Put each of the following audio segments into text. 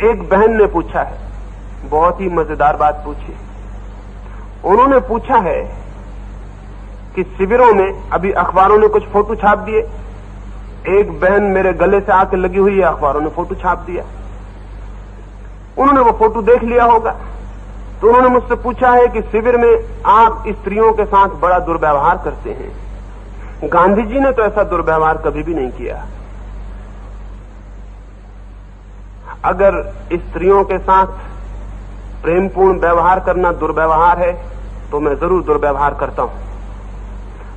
एक बहन ने पूछा है, बहुत ही मजेदार बात पूछी। उन्होंने पूछा है कि शिविरों में अभी अखबारों ने कुछ फोटो छाप दिए, एक बहन मेरे गले से आके लगी हुई है, अखबारों ने फोटो छाप दिया। उन्होंने वो फोटो देख लिया होगा, तो उन्होंने मुझसे पूछा है कि शिविर में आप स्त्रियों के साथ बड़ा दुर्व्यवहार करते हैं। गांधी जी ने तो ऐसा दुर्व्यवहार कभी भी नहीं किया। अगर स्त्रियों के साथ प्रेमपूर्ण व्यवहार करना दुर्व्यवहार है तो मैं जरूर दुर्व्यवहार करता हूं।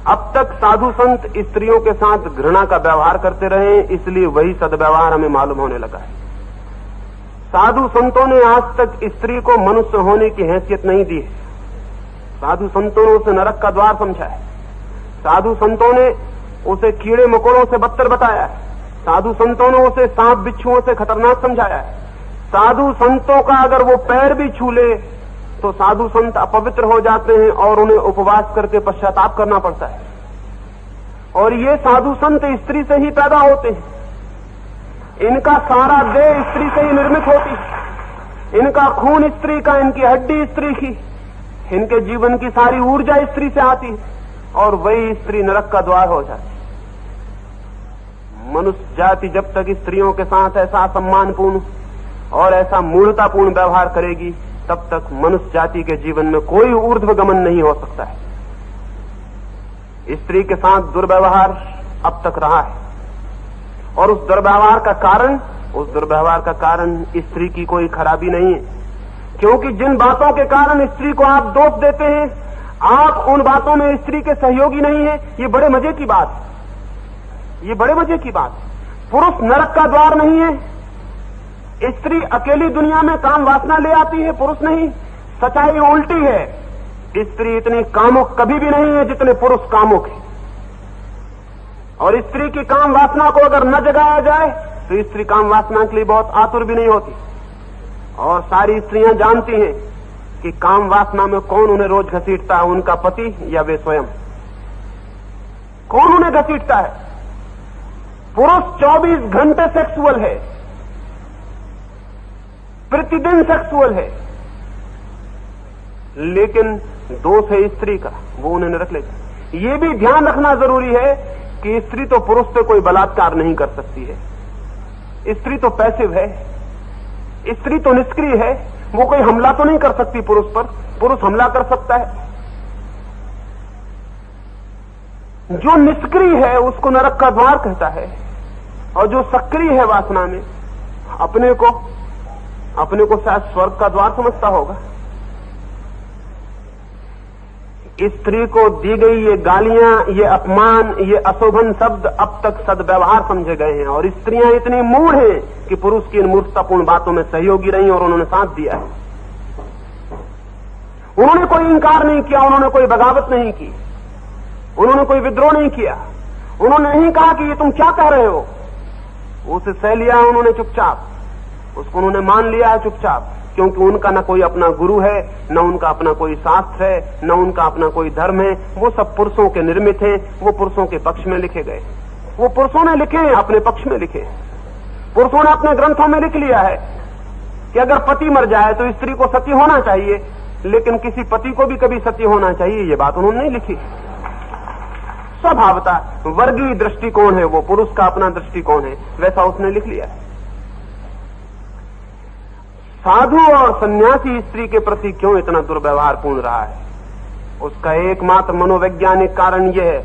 अब तक साधु संत स्त्रियों के साथ घृणा का व्यवहार करते रहे, इसलिए वही सद्व्यवहार हमें मालूम होने लगा है। साधु संतों ने आज तक स्त्री को मनुष्य होने की हैसियत नहीं दी है। साधु संतों ने उसे नरक का द्वार समझा है। साधु संतों ने उसे कीड़े मकोड़ों से बदतर बताया है। साधु संतों ने उसे सांप बिच्छुओं से खतरनाक समझाया है। साधु संतों का अगर वो पैर भी छू ले तो साधु संत अपवित्र हो जाते हैं और उन्हें उपवास करके पश्चाताप करना पड़ता है। और ये साधु संत स्त्री से ही पैदा होते हैं। इनका सारा देह स्त्री से ही निर्मित होती है। इनका खून स्त्री का, इनकी हड्डी स्त्री की, इनके जीवन की सारी ऊर्जा स्त्री से आती है और वही स्त्री नरक का द्वार हो जाती है। मनुष्य जाति जब तक स्त्रियों के साथ ऐसा सम्मानपूर्ण और ऐसा मूढ़तापूर्ण व्यवहार करेगी, तब तक मनुष्य जाति के जीवन में कोई ऊर्ध्वगमन नहीं हो सकता है। स्त्री के साथ दुर्व्यवहार अब तक रहा है और उस दुर्व्यवहार का कारण स्त्री की कोई खराबी नहीं है, क्योंकि जिन बातों के कारण स्त्री को आप दोष देते हैं, आप उन बातों में स्त्री के सहयोगी नहीं है। ये बड़े मजे की बात है। ये बड़े मजे की बात है। पुरुष नरक का द्वार नहीं है। स्त्री अकेली दुनिया में काम वासना ले आती है, पुरुष नहीं। सच्चाई उल्टी है। स्त्री इतनी कामुक कभी भी नहीं है जितने पुरुष कामुक है। और स्त्री की काम वासना को अगर न जगाया जाए तो स्त्री काम वासना के लिए बहुत आतुर भी नहीं होती। और सारी स्त्रियां जानती हैं कि काम वासना में कौन उन्हें रोज घसीटता है, उनका पति या वे स्वयं। कौन उन्हें घसीटता है? पुरुष 24 घंटे सेक्सुअल है, प्रतिदिन सेक्सुअल है, लेकिन दोष है स्त्री का, वो उन्हें नरक लेगा। ये भी ध्यान रखना जरूरी है कि स्त्री तो पुरुष से कोई बलात्कार नहीं कर सकती है। स्त्री तो पैसिव है, स्त्री तो निष्क्रिय है। वो कोई हमला तो नहीं कर सकती पुरुष पर, पुरुष हमला कर सकता है। जो निष्क्रिय है उसको नरक का द्वार कहता है, और जो सक्रिय है वासना में, अपने को शायद स्वर्ग का द्वार समझता होगा। स्त्री को दी गई ये गालियां, ये अपमान, ये अशोभन शब्द अब तक सद्व्यवहार समझे गए हैं। और स्त्रियां इतनी मूढ़ हैं कि पुरुष की इन मूर्खतापूर्ण बातों में सहयोगी रही और उन्होंने साथ दिया है। उन्होंने कोई इंकार नहीं किया, उन्होंने कोई बगावत नहीं की, उन्होंने कोई विद्रोह नहीं किया। उन्होंने नहीं कहा कि ये तुम क्या कह रहे हो। उसे सह लिया उन्होंने चुपचाप, उसको उन्होंने मान लिया है चुपचाप, क्योंकि उनका न कोई अपना गुरु है, न उनका अपना कोई शास्त्र है, न उनका अपना कोई धर्म है। वो सब पुरुषों के निर्मित हैं, वो पुरुषों के पक्ष में लिखे गए, वो पुरुषों ने लिखे हैं, अपने पक्ष में लिखे। पुरुषों ने अपने ग्रंथों में लिख लिया है कि अगर पति मर जाए तो स्त्री को सती होना चाहिए, लेकिन किसी पति को भी कभी सती होना चाहिए, ये बात उन्होंने नहीं लिखी। स्वभावतः वर्गीय दृष्टिकोण है वो, पुरुष का अपना दृष्टिकोण है, वैसा उसने लिख लिया है। साधु और सन्यासी स्त्री के प्रति क्यों इतना दुर्व्यवहारपूर्ण रहा है? उसका एकमात्र मनोवैज्ञानिक कारण यह है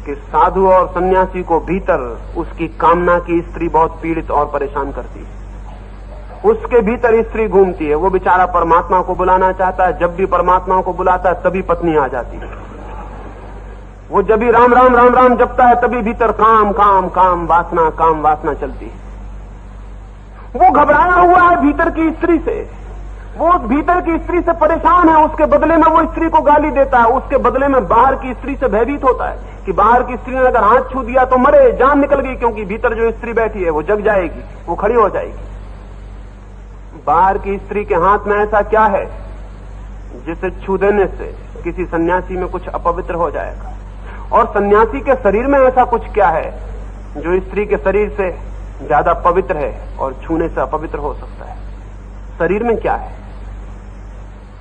कि साधु और सन्यासी को भीतर उसकी कामना की स्त्री बहुत पीड़ित और परेशान करती है। उसके भीतर स्त्री घूमती है। वो बेचारा परमात्मा को बुलाना चाहता है, जब भी परमात्मा को बुलाता है तभी पत्नी आ जाती है। वो जब भी राम राम राम राम जपता है तभी भीतर काम काम काम वासना चलती है। वो घबराया हुआ है भीतर की स्त्री से, वो भीतर की स्त्री से परेशान है। उसके बदले में वो स्त्री को गाली देता है, उसके बदले में बाहर की स्त्री से भयभीत होता है कि बाहर की स्त्री ने अगर हाथ छू दिया तो मरे, जान निकल गई, क्योंकि भीतर जो स्त्री बैठी है वो जग जाएगी, वो खड़ी हो जाएगी। बाहर की स्त्री के हाथ में ऐसा क्या है जिसे छू देने से किसी सन्यासी में कुछ अपवित्र हो जाएगा? और सन्यासी के शरीर में ऐसा कुछ क्या है जो स्त्री के शरीर से ज्यादा पवित्र है और छूने से अपवित्र हो सकता है? शरीर में क्या है?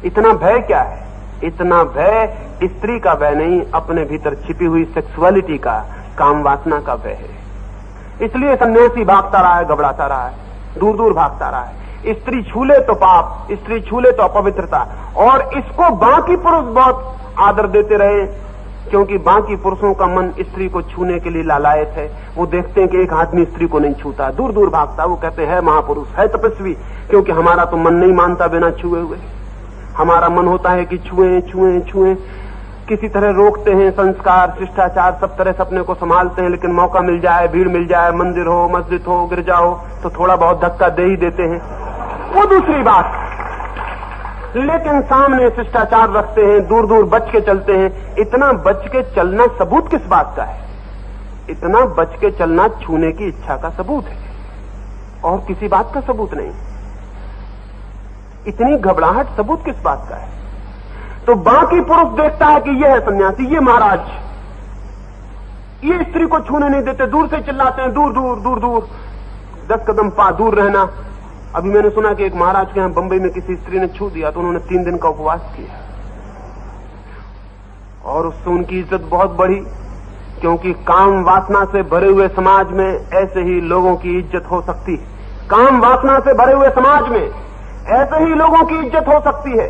इतना भय क्या है? इतना भय स्त्री का भय नहीं, अपने भीतर छिपी हुई सेक्सुअलिटी का, काम वासना का भय है। इसलिए सन्यासी भागता रहा है, घबराता रहा है, दूर दूर भागता रहा है। स्त्री छूले तो पाप, स्त्री छूले तो अपवित्रता। और इसको बाकी पुरुष बहुत आदर देते रहे, क्योंकि बाकी पुरुषों का मन स्त्री को छूने के लिए लालायत है। वो देखते हैं कि एक आदमी स्त्री को नहीं छूता, दूर दूर भागता। वो कहते हैं महापुरुष, है तपस्वी, क्योंकि हमारा तो मन नहीं मानता बिना छुए हुए। हमारा मन होता है कि छुएं छुएं छुएं, किसी तरह रोकते हैं, संस्कार शिष्टाचार सब तरह से अपने को संभालते हैं, लेकिन मौका मिल जाए, भीड़ मिल जाए, मंदिर हो, मस्जिद हो, गिरजा हो, तो थोड़ा बहुत धक्का दे ही देते हैं, वो दूसरी बात। लेकिन सामने शिष्टाचार रखते हैं, दूर दूर बच के चलते हैं। इतना बच के चलना सबूत किस बात का है? इतना बच के चलना छूने की इच्छा का सबूत है, और किसी बात का सबूत नहीं। इतनी घबराहट सबूत किस बात का है? तो बाकी पुरुष देखता है कि यह है सन्यासी, ये महाराज, ये स्त्री को छूने नहीं देते, दूर से चिल्लाते हैं, दूर दूर दूर दूर, 10 कदम दूर रहना। अभी मैंने सुना कि एक महाराज के यहां बंबई में किसी स्त्री ने छू दिया तो उन्होंने 3 दिन का उपवास किया, और उससे उनकी इज्जत बहुत बढ़ी, क्योंकि काम वासना से भरे हुए समाज में ऐसे ही लोगों की इज्जत हो सकती है। काम वासना से भरे हुए समाज में ऐसे ही लोगों की इज्जत हो सकती है,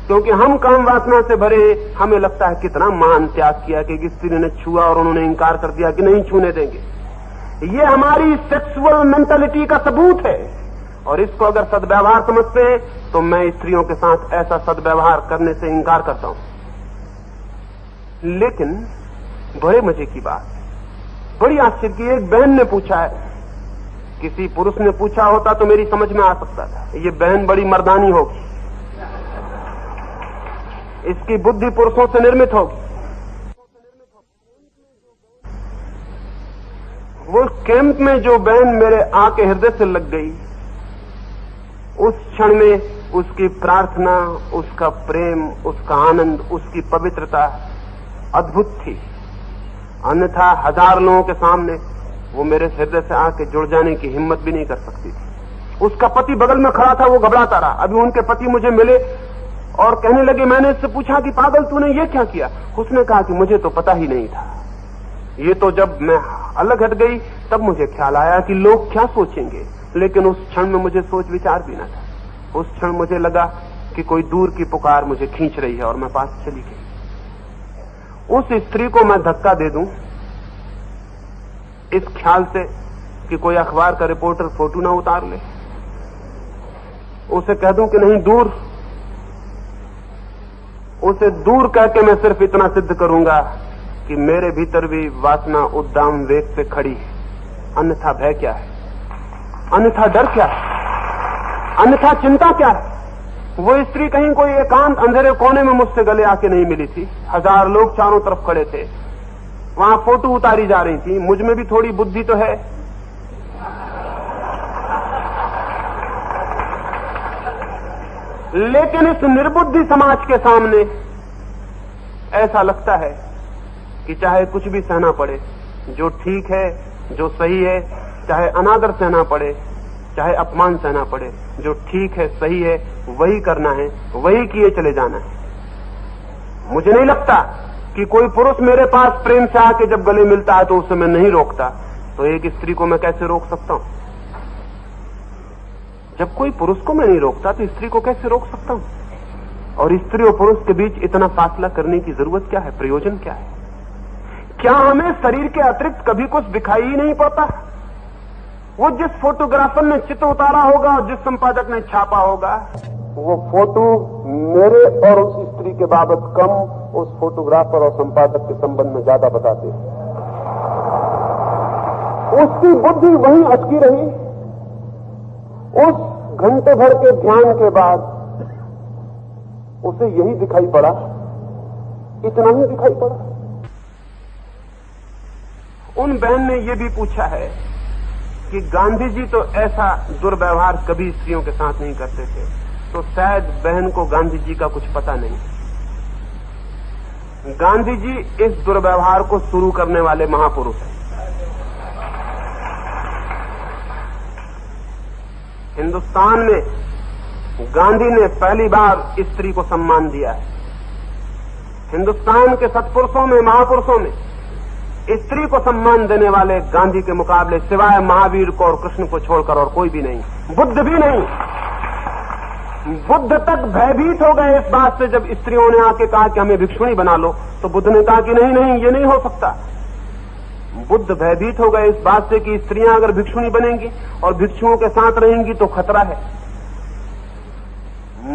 क्योंकि हम काम वासना से भरे, हमें लगता है कितना महान त्याग किया कि स्त्री ने छुआ और उन्होंने इंकार कर दिया कि नहीं छूने देंगे। ये हमारी सेक्सुअल मेंटालिटी का सबूत है, और इसको अगर सद्व्यवहार समझते हैं तो मैं स्त्रियों के साथ ऐसा सद्व्यवहार करने से इंकार करता हूं। लेकिन बड़े मजे की बात, बड़ी आश्चर्य की, एक बहन ने पूछा है, किसी पुरुष ने पूछा होता तो मेरी समझ में आ सकता था, ये बहन बड़ी मर्दानी होगी, इसकी बुद्धि पुरुषों से निर्मित होगी। वो कैंप में जो बहन मेरे आके हृदय से लग गई, उस क्षण में उसकी प्रार्थना, उसका प्रेम, उसका आनंद, उसकी पवित्रता अद्भुत थी। अन्यथा 1000 लोगों के सामने वो मेरे हृदय से आके जुड़ जाने की हिम्मत भी नहीं कर सकती थी। उसका पति बगल में खड़ा था, वो घबराता रहा। अभी उनके पति मुझे मिले और कहने लगे, मैंने इससे पूछा कि पागल तूने ये क्या किया? उसने कहा कि मुझे तो पता ही नहीं था, ये तो जब मैं अलग हट गई तब मुझे ख्याल आया कि लोग क्या सोचेंगे। लेकिन उस क्षण में मुझे सोच विचार भी न था। उस क्षण मुझे लगा कि कोई दूर की पुकार मुझे खींच रही है और मैं पास चली गई। उस स्त्री को मैं धक्का दे दूं इस ख्याल से कि कोई अखबार का रिपोर्टर फोटो ना उतार ले, उसे कह दूं कि नहीं दूर, उसे दूर कह के मैं सिर्फ इतना सिद्ध करूंगा कि मेरे भीतर भी वासना उद्दाम वेग से खड़ी है। अन्यथा भय क्या है? अन्यथा डर क्या है? अन्यथा चिंता क्या है? वो स्त्री कहीं कोई एकांत अंधेरे कोने में मुझसे गले आके नहीं मिली थी। 1000 लोग चारों तरफ खड़े थे, वहां फोटो उतारी जा रही थी। मुझ में भी थोड़ी बुद्धि तो है, लेकिन इस निर्बुद्धि समाज के सामने ऐसा लगता है कि चाहे कुछ भी सहना पड़े, जो ठीक है, जो सही है, चाहे अनादर सहना पड़े, चाहे अपमान सहना पड़े, जो ठीक है, सही है, वही करना है, वही किए चले जाना है। मुझे नहीं लगता कि कोई पुरुष मेरे पास प्रेम से आके जब गले मिलता है तो उसे मैं नहीं रोकता, तो एक स्त्री को मैं कैसे रोक सकता हूं? जब कोई पुरुष को मैं नहीं रोकता तो स्त्री को कैसे रोक सकता हूं? और स्त्री और पुरुष के बीच इतना फासला करने की जरूरत क्या है? प्रयोजन क्या है? क्या हमें शरीर के अतिरिक्त कभी कुछ दिखाई ही नहीं पड़ता? वो जिस फोटोग्राफर ने चित्र उतारा होगा और जिस संपादक ने छापा होगा, वो फोटो मेरे और उस स्त्री के बाबत कम उस फोटोग्राफर और संपादक के संबंध में ज्यादा बताते हैं। उसकी बुद्धि वहीं अटकी रही। उस घंटे भर के ध्यान के बाद उसे यही दिखाई पड़ा, इतना ही दिखाई पड़ा। उन बहन ने यह भी पूछा है कि गांधी जी तो ऐसा दुर्व्यवहार कभी स्त्रियों के साथ नहीं करते थे, तो शायद बहन को गांधी जी का कुछ पता नहीं। गांधी जी इस दुर्व्यवहार को शुरू करने वाले महापुरुष हैं। हिंदुस्तान में गांधी ने पहली बार स्त्री को सम्मान दिया है। हिंदुस्तान के सत्पुरुषों में, महापुरुषों में स्त्री को सम्मान देने वाले गांधी के मुकाबले सिवाय महावीर को और कृष्ण को छोड़कर और कोई भी नहीं, बुद्ध भी नहीं। बुद्ध तक भयभीत हो गए इस बात से जब स्त्रियों ने आके कहा कि हमें भिक्षुणी बना लो, तो बुद्ध ने कहा कि नहीं नहीं, ये नहीं हो सकता। बुद्ध भयभीत हो गए इस बात से कि स्त्रियां अगर भिक्षुणी बनेंगी और भिक्षुओं के साथ रहेंगी तो खतरा है।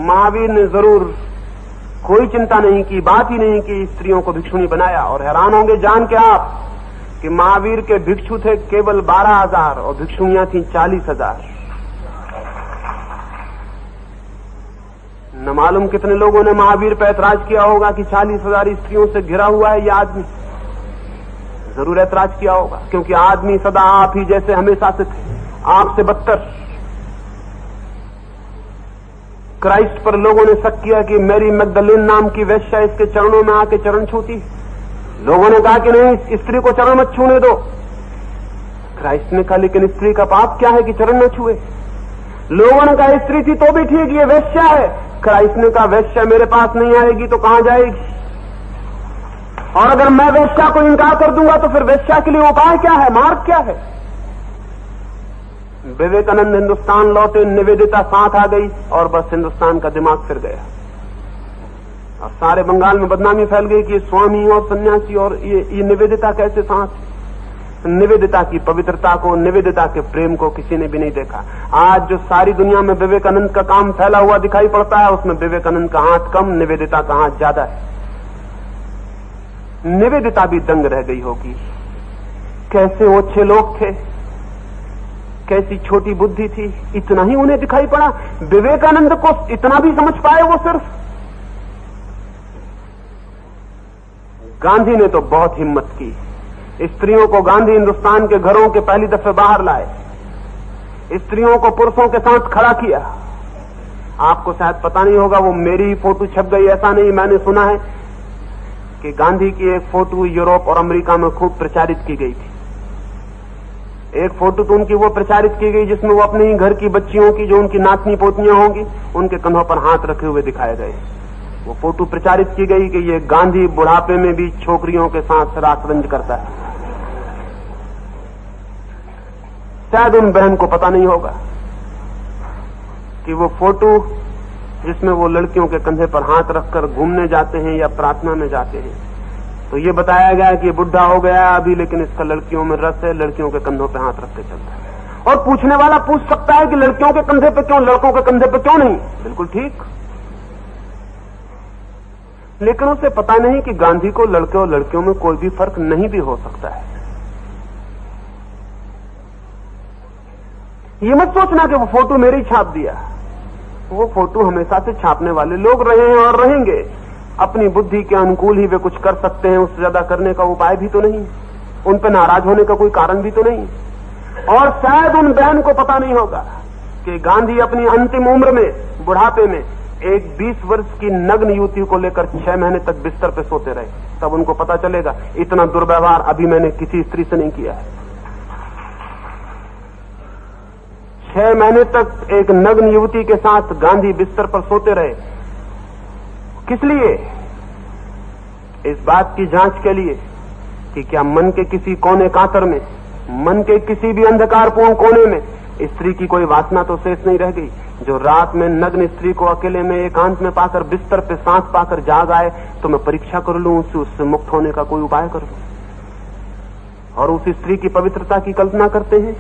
महावीर ने जरूर कोई चिंता नहीं की, बात ही नहीं की, स्त्रियों को भिक्षुणी बनाया। और हैरान होंगे जान के आप कि महावीर के भिक्षु थे केवल 12,000 और भिक्षुणियां थी 40,000। न मालूम कितने लोगों ने महावीर पर ऐतराज किया होगा कि 40,000 स्त्रियों से घिरा हुआ है यह आदमी। जरूर ऐतराज किया होगा, क्योंकि आदमी सदा आप ही जैसे हमेशा से थे, आपसे बदतर। क्राइस्ट पर लोगों ने शक किया कि मैरी मैगदलेन नाम की वेश्या इसके चरणों में आके चरण छूती। लोगों ने कहा कि नहीं, स्त्री को चरण मत छूने दो। क्राइस्ट ने कहा लेकिन स्त्री का पाप क्या है कि चरण न छुए। लोगों ने कहा स्त्री थी तो भी ठीक, ये वेश्या है। क्राइस्ट ने कहा वेश्या मेरे पास नहीं आएगी तो कहां जाएगी, और अगर मैं वेश्या को इनकार कर दूंगा तो फिर वेश्या के लिए उपाय क्या है, मार्ग क्या है। विवेकानंद हिंदुस्तान लौटे, निवेदिता साथ आ गई और बस हिंदुस्तान का दिमाग फिर गया और सारे बंगाल में बदनामी फैल गई कि स्वामी और सन्यासी और ये निवेदिता कैसे साथ। निवेदिता की पवित्रता को, निवेदिता के प्रेम को किसी ने भी नहीं देखा। आज जो सारी दुनिया में विवेकानंद का काम फैला हुआ दिखाई पड़ता है, उसमें विवेकानंद का हाथ कम, निवेदिता का हाथ ज्यादा है। निवेदिता भी दंग रह गई होगी। कैसे ओछे लोग थे, कैसी छोटी बुद्धि थी, इतना ही उन्हें दिखाई पड़ा। विवेकानंद को इतना भी समझ पाए वो सिर्फ। गांधी ने तो बहुत हिम्मत की। स्त्रियों को गांधी हिंदुस्तान के घरों के पहली दफे बाहर लाए, स्त्रियों को पुरुषों के साथ खड़ा किया। आपको शायद पता नहीं होगा, वो मेरी फोटो छप गई ऐसा नहीं, मैंने सुना है कि गांधी की एक फोटो यूरोप और अमेरिका में खूब प्रचारित की गई थी। एक फोटो तो उनकी वो प्रचारित की गई जिसमें वो अपने ही घर की बच्चियों की, जो उनकी नातनी पोतियां होंगी, उनके कंधों पर हाथ रखे हुए दिखाए गए। वो फोटो प्रचारित की गई कि ये गांधी बुढ़ापे में भी छोकरियों के साथ रासरंज करता है। शायद उन बहन को पता नहीं होगा कि वो फोटो जिसमें वो लड़कियों के कंधे पर हाथ रखकर घूमने जाते हैं या प्रार्थना में जाते हैं, तो ये बताया गया कि ये बुढ़ा हो गया अभी, लेकिन इसका लड़कियों में रस है, लड़कियों के कंधों पे हाथ रख के चलता है। और पूछने वाला पूछ सकता है कि लड़कियों के कंधे पे क्यों, लड़कों के कंधे पे क्यों नहीं? बिल्कुल ठीक। लेकिन उसे पता नहीं कि गांधी को लड़के और लड़कियों में कोई भी फर्क नहीं भी हो सकता है। ये मत सोचना कि वो फोटो मेरे ही छाप दिया। वो फोटो हमेशा से छापने वाले लोग रहे हैं और रहेंगे। अपनी बुद्धि के अनुकूल ही वे कुछ कर सकते हैं, उससे ज्यादा करने का उपाय भी तो नहीं, उन पर नाराज होने का कोई कारण भी तो नहीं। और शायद उन बहन को पता नहीं होगा कि गांधी अपनी अंतिम उम्र में, बुढ़ापे में, एक 20 वर्ष की नग्न युवती को लेकर 6 महीने तक बिस्तर पे सोते रहे। तब उनको पता चलेगा इतना दुर्व्यवहार अभी मैंने किसी स्त्री से नहीं किया है। 6 महीने तक एक नग्न युवती के साथ गांधी बिस्तर पर सोते रहे। किस लिए? इस बात की जांच के लिए कि क्या मन के किसी कोने कातर में, मन के किसी भी अंधकारपूर्ण कोने में स्त्री की कोई वासना तो शेष नहीं रह गई, जो रात में नग्न स्त्री को अकेले में एकांत में पाकर बिस्तर पे सांस पाकर जाग आए तो मैं परीक्षा कर लूं, उससे मुक्त होने का कोई उपाय कर लूं। और उस स्त्री की पवित्रता की कल्पना करते हैं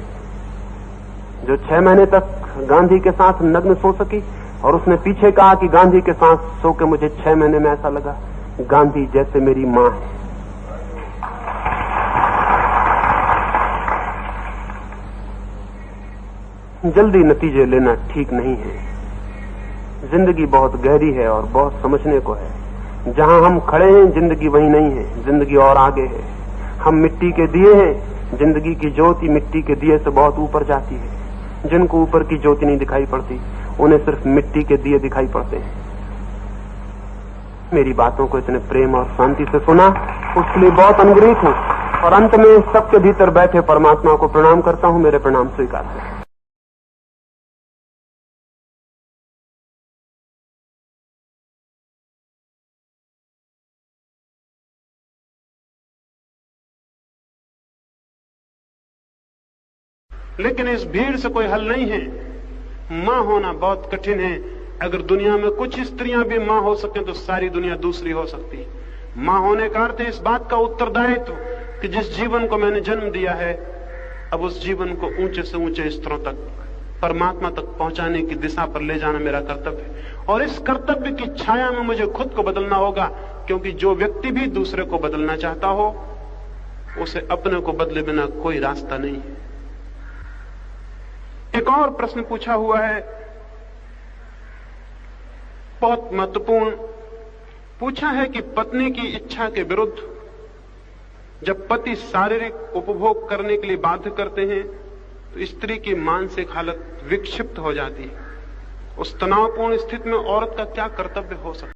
जो 6 महीने तक गांधी के साथ नग्न सो सकी। और उसने पीछे कहा कि गांधी के साथ सो के मुझे 6 महीने में ऐसा लगा गांधी जैसे मेरी मां है। जल्दी नतीजे लेना ठीक नहीं है। जिंदगी बहुत गहरी है और बहुत समझने को है। जहां हम खड़े हैं जिंदगी वहीं नहीं है, जिंदगी और आगे है। हम मिट्टी के दिए हैं, जिंदगी की ज्योति मिट्टी के दिए से बहुत ऊपर जाती है। जिनको ऊपर की ज्योति नहीं दिखाई पड़ती उन्हें सिर्फ मिट्टी के दिए दिखाई पड़ते हैं। मेरी बातों को इतने प्रेम और शांति से सुना, उसके लिए बहुत अनुग्रहित हूं। और अंत में सबके भीतर बैठे परमात्मा को प्रणाम करता हूं। मेरे प्रणाम स्वीकार करें। लेकिन इस भीड़ से कोई हल नहीं है। मां होना बहुत कठिन है। अगर दुनिया में कुछ स्त्रियां भी मां हो सकें तो सारी दुनिया दूसरी हो सकती है। मां होने का अर्थ है इस बात का उत्तरदायित्व कि जिस जीवन को मैंने जन्म दिया है, अब उस जीवन को ऊंचे से ऊंचे स्तरों तक, परमात्मा तक पहुंचाने की दिशा पर ले जाना मेरा कर्तव्य है। और इस कर्तव्य की छाया में मुझे खुद को बदलना होगा, क्योंकि जो व्यक्ति भी दूसरे को बदलना चाहता हो, उसे अपने को बदले बिना कोई रास्ता नहीं है। एक और प्रश्न पूछा हुआ है, बहुत महत्वपूर्ण। पूछा है कि पत्नी की इच्छा के विरुद्ध जब पति शारीरिक उपभोग करने के लिए बाध्य करते हैं तो स्त्री की मानसिक हालत विक्षिप्त हो जाती है। उस तनावपूर्ण स्थिति में औरत का क्या कर्तव्य हो सकता है?